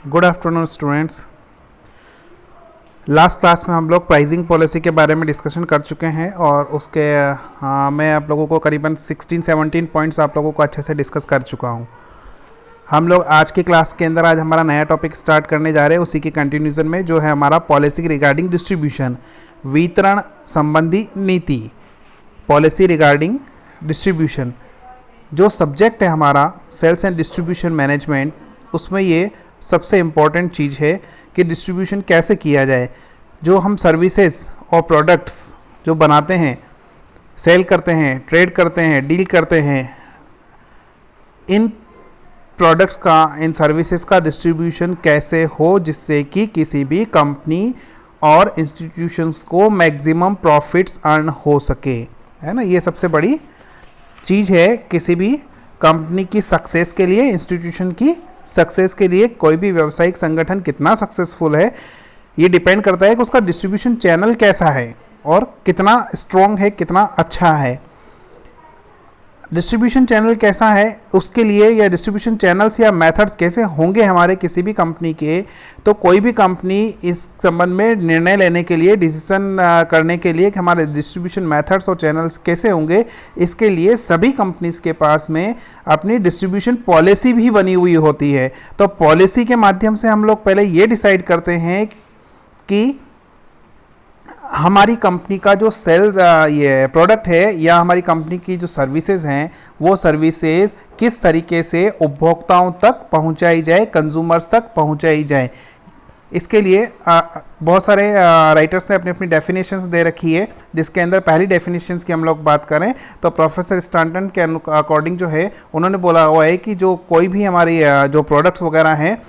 Good afternoon students. Last class में हम लोग प्राइसिंग पॉलिसी के बारे में डिस्कशन कर चुके हैं और उसके मैं आप लोगों को करीबन 16-17 पॉइंट्स आप लोगों को अच्छे से डिस्कस कर चुका हूं। हम लोग आज की क्लास के अंदर आज हमारा नया टॉपिक स्टार्ट करने जा रहे हैं, उसी की कंटिन्यूशन में जो है हमारा पॉलिसी रिगार्डिंग डिस्ट्रीब्यूशन, वितरण संबंधी नीति। पॉलिसी रिगार्डिंग डिस्ट्रीब्यूशन जो सब्जेक्ट है हमारा सेल्स एंड डिस्ट्रीब्यूशन मैनेजमेंट, उसमें ये सबसे इम्पॉर्टेंट चीज़ है कि डिस्ट्रीब्यूशन कैसे किया जाए। जो हम सर्विसेज और प्रोडक्ट्स जो बनाते हैं, सेल करते हैं, ट्रेड करते हैं, डील करते हैं, इन प्रोडक्ट्स का, इन सर्विसेज का डिस्ट्रीब्यूशन कैसे हो जिससे कि किसी भी कंपनी और इंस्टीट्यूशंस को मैक्सिमम प्रॉफिट्स अर्न हो सके, है ना। ये सबसे बड़ी चीज़ है किसी भी कंपनी की सक्सेस के लिए, इंस्टीट्यूशन की सक्सेस के लिए। कोई भी व्यावसायिक संगठन कितना सक्सेसफुल है ये डिपेंड करता है कि उसका डिस्ट्रीब्यूशन चैनल कैसा है और कितना स्ट्रॉन्ग है, कितना अच्छा है। डिस्ट्रीब्यूशन चैनल कैसा है उसके लिए, या डिस्ट्रीब्यूशन चैनल्स या मेथड्स कैसे होंगे हमारे किसी भी कंपनी के, तो कोई भी कंपनी इस संबंध में निर्णय लेने के लिए, डिसीजन करने के लिए कि हमारे डिस्ट्रीब्यूशन मेथड्स और चैनल्स कैसे होंगे, इसके लिए सभी कंपनीज के पास में अपनी डिस्ट्रीब्यूशन पॉलिसी भी बनी हुई होती है। तो पॉलिसी के माध्यम से हम लोग पहले ये डिसाइड करते हैं कि हमारी कंपनी का जो ये प्रोडक्ट है या हमारी कंपनी की जो सर्विसेज हैं, वो सर्विसेज किस तरीके से उपभोक्ताओं तक पहुंचाई जाए, कंज्यूमर्स तक पहुंचाई जाए। इसके लिए बहुत सारे राइटर्स ने अपनी अपनी डेफिनेशंस दे रखी है, जिसके अंदर पहली डेफिनेशंस की हम लोग बात करें तो प्रोफेसर स्टैंटन के अकॉर्डिंग जो है उन्होंने बोला हुआ है कि जो कोई भी हमारी जो प्रोडक्ट्स वगैरह हैं,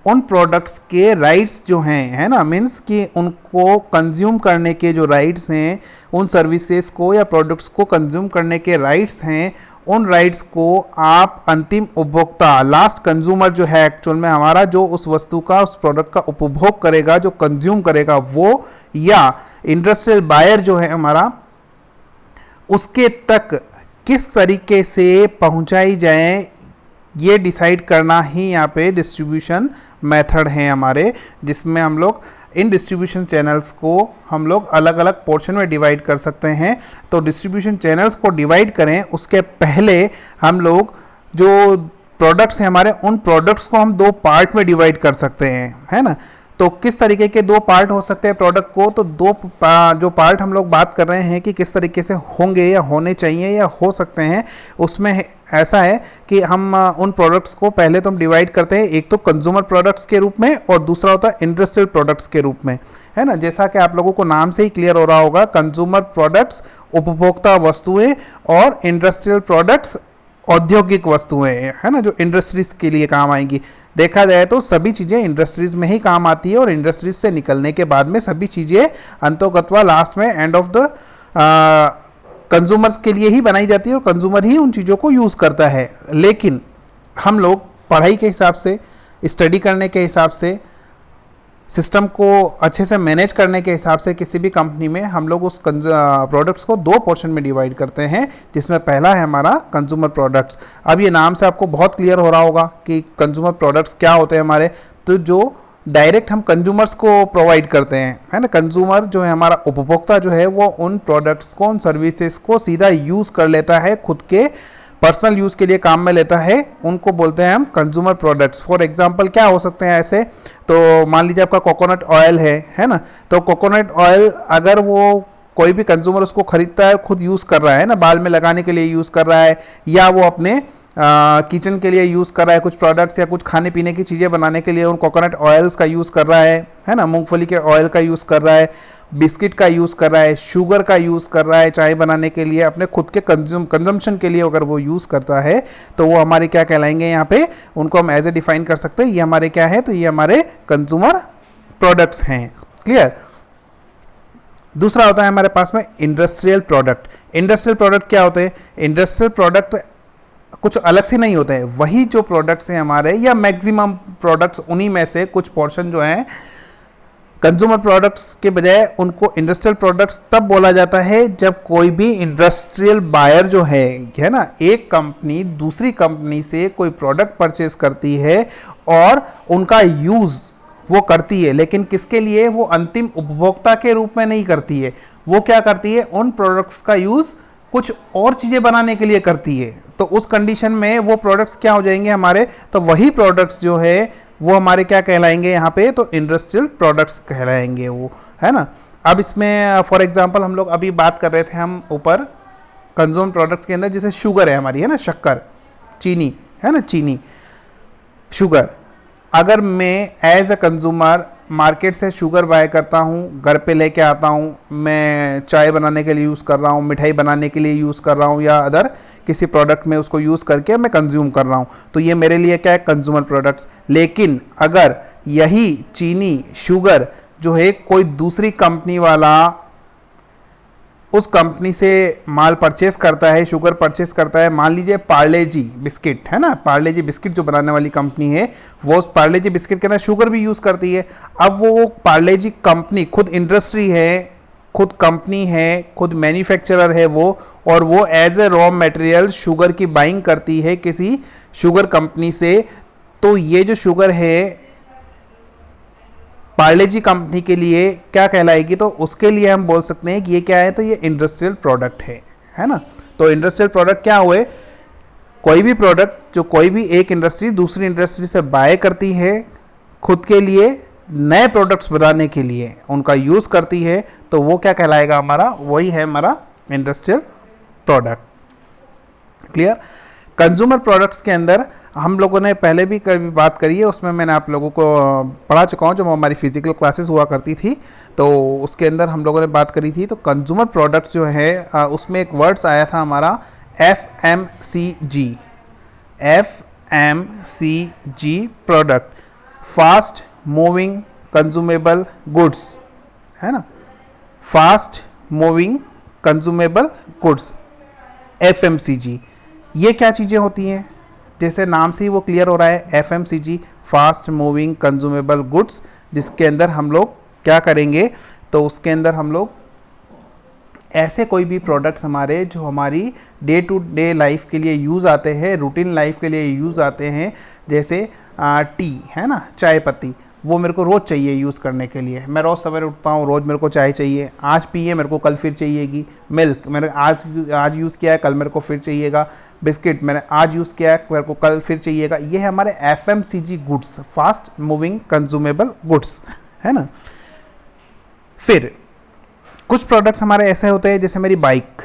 उन प्रोडक्ट्स के राइट्स जो हैं, है ना, मीन्स कि उनको कंज्यूम करने के जो राइट्स हैं, उन सर्विसेज को या प्रोडक्ट्स को कंज्यूम करने के राइट्स हैं, उन राइट्स को आप अंतिम उपभोक्ता, लास्ट कंज्यूमर जो है एक्चुअल में हमारा, जो उस वस्तु का, उस प्रोडक्ट का उपभोग करेगा, जो कंज्यूम करेगा वो, या इंडस्ट्रियल बायर जो है हमारा, उसके तक किस तरीके से पहुंचाई जाए, ये डिसाइड करना ही यहाँ पे डिस्ट्रीब्यूशन मेथड है हमारे, जिसमें हम लोग इन डिस्ट्रीब्यूशन चैनल्स को हम लोग अलग अलग पोर्शन में डिवाइड कर सकते हैं। तो डिस्ट्रीब्यूशन चैनल्स को डिवाइड करें उसके पहले हम लोग जो प्रोडक्ट्स हैं हमारे, उन प्रोडक्ट्स को हम दो पार्ट में डिवाइड कर सकते हैं, है ना। तो किस तरीके के दो पार्ट हो सकते हैं प्रोडक्ट को, तो जो पार्ट हम लोग बात कर रहे हैं कि किस तरीके से होंगे या होने चाहिए या हो सकते हैं, उसमें ऐसा है कि हम उन प्रोडक्ट्स को पहले तो हम डिवाइड करते हैं, एक तो कंज्यूमर प्रोडक्ट्स के रूप में और दूसरा होता है इंडस्ट्रियल प्रोडक्ट्स के रूप में, है ना। जैसा कि आप लोगों को नाम से ही क्लियर हो रहा होगा, कंज्यूमर प्रोडक्ट्स उपभोक्ता वस्तुएं और इंडस्ट्रियल प्रोडक्ट्स औद्योगिक वस्तुएं, है ना, जो इंडस्ट्रीज के लिए काम आएंगी। देखा जाए तो सभी चीज़ें इंडस्ट्रीज में ही काम आती है और इंडस्ट्रीज से निकलने के बाद में सभी चीज़ें अंतोगत्वा लास्ट में एंड ऑफ द कंज्यूमर्स के लिए ही बनाई जाती है और कंज्यूमर ही उन चीज़ों को यूज़ करता है। लेकिन हम लोग पढ़ाई के हिसाब से, स्टडी करने के हिसाब से, सिस्टम को अच्छे से मैनेज करने के हिसाब से किसी भी कंपनी में हम लोग उस प्रोडक्ट्स को दो पोर्शन में डिवाइड करते हैं, जिसमें पहला है हमारा कंज्यूमर प्रोडक्ट्स। अब ये नाम से आपको बहुत क्लियर हो रहा होगा कि कंज्यूमर प्रोडक्ट्स क्या होते हैं हमारे, तो जो डायरेक्ट हम कंज्यूमर्स को प्रोवाइड करते हैं, है ना। कंज्यूमर जो है हमारा उपभोक्ता जो है वो उन प्रोडक्ट्स को, उन सर्विसेज को सीधा यूज़ कर लेता है, खुद के पर्सनल यूज़ के लिए काम में लेता है, उनको बोलते हैं हम कंज्यूमर प्रोडक्ट्स। फॉर एग्जांपल क्या हो सकते हैं ऐसे, तो मान लीजिए आपका कोकोनट ऑयल है ना, तो कोकोनट ऑयल अगर वो कोई भी कंज्यूमर उसको खरीदता है, खुद यूज़ कर रहा है ना, बाल में लगाने के लिए यूज़ कर रहा है, या वो अपने किचन के लिए यूज़ कर रहा है, कुछ प्रोडक्ट्स या कुछ खाने पीने की चीज़ें बनाने के लिए उन कोकोनट ऑयल्स का यूज़ कर रहा है ना, मूंगफली के ऑयल का यूज़ कर रहा है, बिस्किट का यूज़ कर रहा है, शुगर का यूज़ कर रहा है, चाय बनाने के लिए, अपने खुद के कंजम्पशन के लिए अगर वो यूज़ करता है तो वो हमारे क्या कहलाएंगे, यहाँ पे उनको हम एज ए डिफाइन कर सकते हैं, ये हमारे क्या है, तो ये हमारे कंज्यूमर प्रोडक्ट्स हैं। क्लियर। दूसरा होता है हमारे पास में इंडस्ट्रियल प्रोडक्ट। इंडस्ट्रियल प्रोडक्ट क्या होते हैं, इंडस्ट्रियल प्रोडक्ट कुछ अलग से नहीं होते हैं, वही जो प्रोडक्ट्स हैं हमारे, या मैक्सिमम प्रोडक्ट्स, उन्हीं में से कुछ पोर्शन जो हैं कंज्यूमर प्रोडक्ट्स के बजाय उनको इंडस्ट्रियल प्रोडक्ट्स तब बोला जाता है जब कोई भी इंडस्ट्रियल बायर जो है ना, एक कंपनी दूसरी कंपनी से कोई प्रोडक्ट परचेज करती है और उनका यूज़ वो करती है, लेकिन किसके लिए? वो अंतिम उपभोक्ता के रूप में नहीं करती है। वो क्या करती है? उन प्रोडक्ट्स का यूज़ कुछ और चीज़ें बनाने के लिए करती है। तो उस कंडीशन में वो प्रोडक्ट्स क्या हो जाएंगे हमारे? तो वही प्रोडक्ट्स जो है वो हमारे क्या कहलाएंगे यहाँ पे? तो इंडस्ट्रियल प्रोडक्ट्स कहलाएंगे वो, है ना। अब इसमें फॉर एग्जांपल हम लोग अभी बात कर रहे थे हम ऊपर कंज्यूमर प्रोडक्ट्स के अंदर, जैसे शुगर है हमारी, है ना, शक्कर, चीनी, है ना, चीनी, शुगर। अगर मैं एज अ कंज्यूमर मार्केट से शुगर बाय करता हूँ, घर पे लेके आता हूँ, मैं चाय बनाने के लिए यूज़ कर रहा हूँ, मिठाई बनाने के लिए यूज़ कर रहा हूँ, या अदर किसी प्रोडक्ट में उसको यूज़ करके मैं कंज्यूम कर रहा हूँ, तो ये मेरे लिए क्या है? Consumer products. लेकिन अगर यही चीनी, शुगर जो है कोई दूसरी कंपनी वाला उस कंपनी से माल परचेस करता है, शुगर परचेस करता है, मान लीजिए पार्ले जी बिस्किट, है ना, पार्ले जी बिस्किट जो बनाने वाली कंपनी है, वो उस पार्ले जी बिस्किट के अंदर शुगर भी यूज़ करती है। अब वो पार्ले जी कंपनी खुद इंडस्ट्री है, खुद कंपनी है, खुद मैन्युफैक्चरर है वो, और वो as a raw material sugar की बाइंग करती है किसी शुगर कंपनी से। तो ये जो शुगर है पार्ले जी कंपनी के लिए क्या कहलाएगी? तो उसके लिए हम बोल सकते हैं कि ये क्या है? तो ये इंडस्ट्रियल प्रोडक्ट है ना। तो इंडस्ट्रियल प्रोडक्ट क्या हुए? कोई भी प्रोडक्ट जो कोई भी एक इंडस्ट्री दूसरी इंडस्ट्री से बाय करती है, खुद के लिए नए प्रोडक्ट्स बनाने के लिए उनका यूज़ करती है, तो वो क्या कहलाएगा हमारा? वही है हमारा industrial product. Clear? Consumer products के अंदर हम लोगों ने पहले भी कभी बात करी है, उसमें मैंने आप लोगों को पढ़ा चुका हूँ जब हमारी फिजिकल क्लासेस हुआ करती थी, तो उसके अंदर हम लोगों ने बात करी थी। तो कंज्यूमर प्रोडक्ट्स जो है उसमें एक वर्ड्स आया था हमारा FMCG, FMCG product, fast moving consumable goods, है ना, fast moving consumable goods, FMCG। ये क्या चीज़ें होती हैं? जैसे नाम से ही वो क्लियर हो रहा है, FMCG, fast moving consumable goods, जिसके अंदर हम लोग क्या करेंगे? तो उसके अंदर हम लोग ऐसे कोई भी प्रोडक्ट्स हमारे जो हमारी डे टू डे लाइफ के लिए यूज़ आते हैं, रूटीन लाइफ के लिए यूज़ आते हैं, जैसे टी, है ना, चाय पत्ती, वो मेरे को रोज़ चाहिए यूज़ करने के लिए। मैं रोज़ सवेरे उठता हूँ, रोज़ मेरे को चाय चाहिए, आज पिए मेरे को कल फिर चाहिएगी। मिल्क मैंने आज यूज़ किया है, कल मेरे को फिर चाहिएगा। बिस्किट मैंने आज यूज़ किया है, मेरे को कल फिर चाहिएगा। ये है हमारे FMCG goods, fast moving consumable goods, है ना। फिर कुछ प्रोडक्ट्स हमारे ऐसे होते हैं, जैसे मेरी बाइक,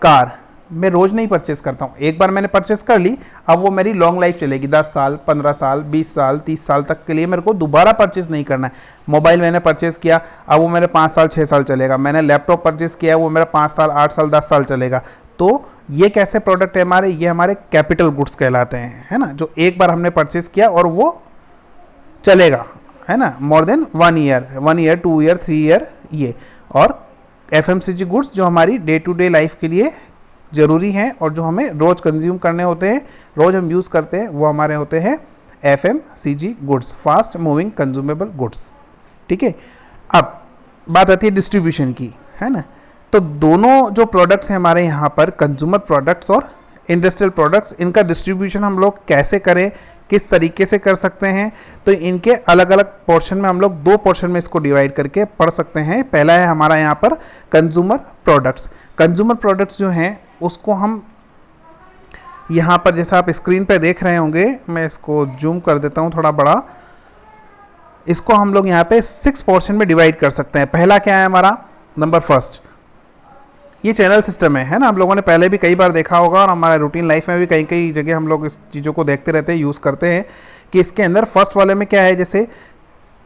कार, मैं रोज़ नहीं परचेस करता हूँ, एक बार मैंने परचेस कर ली, अब वो मेरी लॉन्ग लाइफ चलेगी, 10 साल, 15 साल, 20 साल, 30 साल तक के लिए मेरे को दोबारा परचेस नहीं करना है। मोबाइल मैंने परचेस किया, अब वो मेरे 5 साल 6 साल चलेगा। मैंने लैपटॉप परचेस किया, वो मेरा 5 साल 8 साल 10 साल चलेगा। तो ये कैसे प्रोडक्ट है हमारे? ये हमारे कैपिटल गुड्स कहलाते हैं, है ना, जो एक बार हमने परचेस किया और वो चलेगा, है ना, more than 1 year, 1 year, 2 year, 3 year ये। और FMCG गुड्स जो हमारी डे टू डे लाइफ के लिए ज़रूरी हैं और जो हमें रोज़ कंज्यूम करने होते हैं, रोज़ हम यूज़ करते हैं, वो हमारे होते हैं FMCG goods, fast moving consumable goods. ठीक है, अब बात आती है डिस्ट्रीब्यूशन की, है ना। तो दोनों जो प्रोडक्ट्स हैं हमारे यहाँ पर, कंज्यूमर प्रोडक्ट्स और इंडस्ट्रियल प्रोडक्ट्स, इनका डिस्ट्रीब्यूशन हम लोग कैसे करें, किस तरीके से कर सकते हैं? तो इनके अलग अलग पोर्शन में हम लोग 2 पोर्शन में इसको डिवाइड करके पढ़ सकते हैं। पहला है हमारा यहाँ पर कंज्यूमर प्रोडक्ट्स। कंज्यूमर प्रोडक्ट्स जो हैं उसको हम यहाँ पर, जैसा आप स्क्रीन पे देख रहे होंगे, मैं इसको जूम कर देता हूँ थोड़ा बड़ा, इसको हम लोग यहाँ पे 6 पोर्शन में डिवाइड कर सकते हैं। पहला क्या है हमारा? नंबर फर्स्ट, ये चैनल सिस्टम है ना, हम लोगों ने पहले भी कई बार देखा होगा और हमारे रूटीन लाइफ में भी कई कई जगह हम लोग इस चीज़ों को देखते रहते हैं, यूज़ करते हैं कि इसके अंदर फर्स्ट वाले में क्या है, जैसे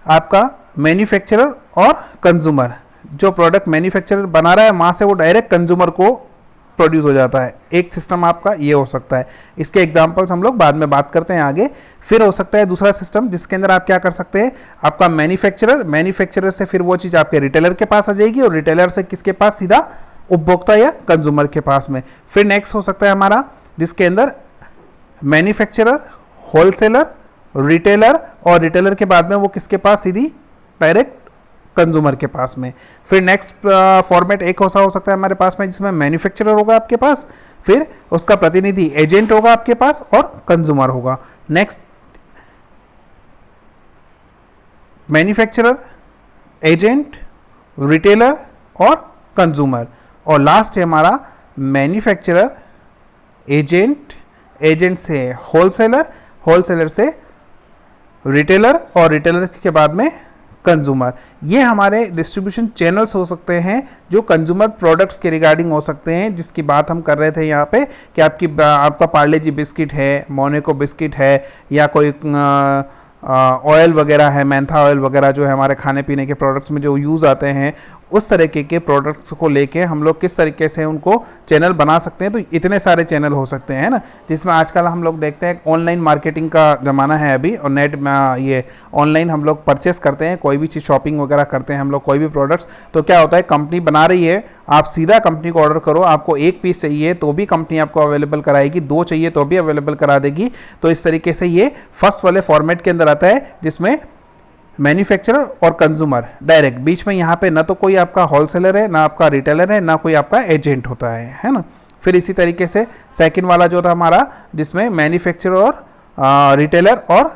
आपका मैन्युफैक्चरर और कंज्यूमर, जो प्रोडक्ट मैन्युफैक्चरर बना रहा है वहाँ से वो डायरेक्ट कंज्यूमर को प्रोड्यूस हो जाता है। एक सिस्टम आपका ये हो सकता है, इसके एग्जांपल्स हम लोग बाद में बात करते हैं आगे। फिर हो सकता है दूसरा सिस्टम जिसके अंदर आप क्या कर सकते हैं, आपका मैन्युफैक्चरर से फिर वो चीज़ आपके रिटेलर के पास आ जाएगी और रिटेलर से किसके पास? सीधा उपभोक्ता या कंज्यूमर के पास में। फिर नेक्स्ट हो सकता है हमारा जिसके अंदर मैन्युफैक्चरर, होलसेलर, रिटेलर, और रिटेलर के बाद में वो किसके पास? सीधी डायरेक्ट कंज्यूमर के पास में। फिर नेक्स्ट फॉर्मेट एक हो सकता है हमारे पास में जिसमें मैन्युफैक्चरर होगा आपके पास, फिर उसका प्रतिनिधि एजेंट होगा आपके पास और कंज्यूमर होगा। नेक्स्ट मैन्युफैक्चरर, एजेंट, रिटेलर और कंज्यूमर, और लास्ट है हमारा मैन्युफैक्चरर, एजेंट, एजेंट से होलसेलर, होलसेलर से रिटेलर और रिटेलर के बाद में कंज्यूमर। ये हमारे डिस्ट्रीब्यूशन चैनल्स हो सकते हैं जो कंज्यूमर प्रोडक्ट्स के रिगार्डिंग हो सकते हैं, जिसकी बात हम कर रहे थे यहाँ पे कि आपका पार्ले जी बिस्किट है, मोनेको बिस्किट है, या कोई ऑयल वगैरह है, मेंथा ऑयल वगैरह जो है हमारे खाने पीने के प्रोडक्ट्स में जो यूज़ आते हैं, उस तरीके के प्रोडक्ट्स को लेके हम लोग किस तरीके से उनको चैनल बना सकते हैं। तो इतने सारे चैनल हो सकते हैं ना, जिसमें आजकल हम लोग देखते हैं ऑनलाइन मार्केटिंग का ज़माना है अभी, और नेट में ये ऑनलाइन हम लोग परचेस करते हैं, कोई भी चीज़ शॉपिंग वगैरह करते हैं हम लोग, कोई भी प्रोडक्ट्स। तो क्या होता है, कंपनी बना रही है, आप सीधा कंपनी को ऑर्डर करो, आपको एक पीस चाहिए तो भी कंपनी आपको अवेलेबल कराएगी, 2 चाहिए तो भी अवेलेबल करा देगी। तो इस तरीके से ये फर्स्ट वाले फॉर्मेट के अंदर आता है, जिसमें मैन्युफैक्चरर और कंज्यूमर डायरेक्ट, बीच में यहाँ पे ना तो कोई आपका होलसेलर है, ना आपका रिटेलर है, ना कोई आपका एजेंट होता है ना। फिर इसी तरीके से सेकंड वाला जो था हमारा, जिसमें मैन्युफैक्चरर और रिटेलर और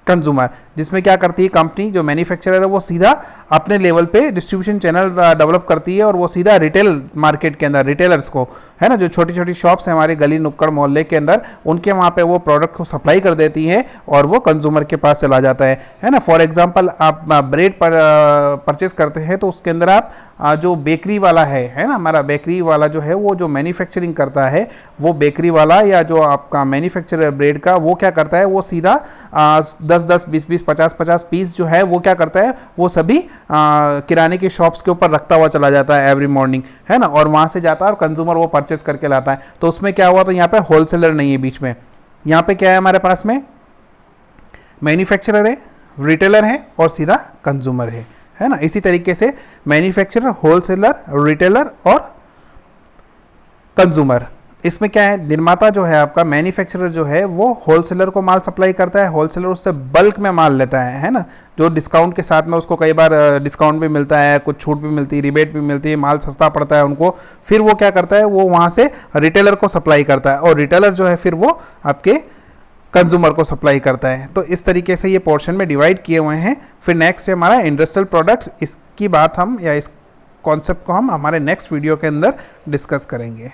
कंज्यूमर, जिसमें क्या करती है कंपनी, जो मैन्युफैक्चरर है वो सीधा अपने लेवल पे डिस्ट्रीब्यूशन चैनल डेवलप करती है, और वो सीधा रिटेल मार्केट के अंदर रिटेलर्स को, है ना, जो छोटी छोटी शॉप्स हैं हमारे गली नुक्कड़ मोहल्ले के अंदर, उनके वहाँ पे वो प्रोडक्ट को सप्लाई कर देती है और वो कंज्यूमर के पास चला जाता है ना। फॉर एग्जांपल आप ब्रेड परचेस करते हैं तो उसके अंदर आप जो बेकरी वाला है ना, हमारा बेकरी वाला जो है वो जो मैन्युफैक्चरिंग करता है, वो बेकरी वाला या जो आपका मैन्युफैक्चरर ब्रेड का, वो क्या करता है, वो सीधा 10-10, 20-20, 50-50 पीस जो है वो क्या करता है, वो सभी किराने की शॉप्स के ऊपर रखता हुआ चला जाता है एवरी मॉर्निंग, है ना, और वहाँ से जाता है और कंज्यूमर वो परचेस करके लाता है। तो उसमें क्या हुआ, तो यहाँ पे होलसेलर नहीं है बीच में, यहाँ पे क्या है हमारे पास में मैन्युफैक्चरर है, रिटेलर है और सीधा कंज्यूमर है ना। इसी तरीके से मैन्युफैक्चरर, होलसेलर, रिटेलर और कंज्यूमर। इसमें क्या है, निर्माता जो है आपका मैन्युफैक्चरर जो है वो होलसेलर को माल सप्लाई करता है, होलसेलर उससे बल्क में माल लेता है ना, जो डिस्काउंट के साथ में उसको कई बार डिस्काउंट भी मिलता है, कुछ छूट भी मिलती है, रिबेट भी मिलती है, माल सस्ता पड़ता है उनको। फिर वो क्या करता है, वो वहाँ से रिटेलर को सप्लाई करता है, और रिटेलर जो है फिर वो आपके कंज्यूमर को सप्लाई करता है। तो इस तरीके से ये पोर्शन में डिवाइड किए हुए हैं। फिर नेक्स्ट है हमारा इंडस्ट्रियल प्रोडक्ट्स, इसकी बात हम या इस कॉन्सेप्ट को हम हमारे नेक्स्ट वीडियो के अंदर डिस्कस करेंगे।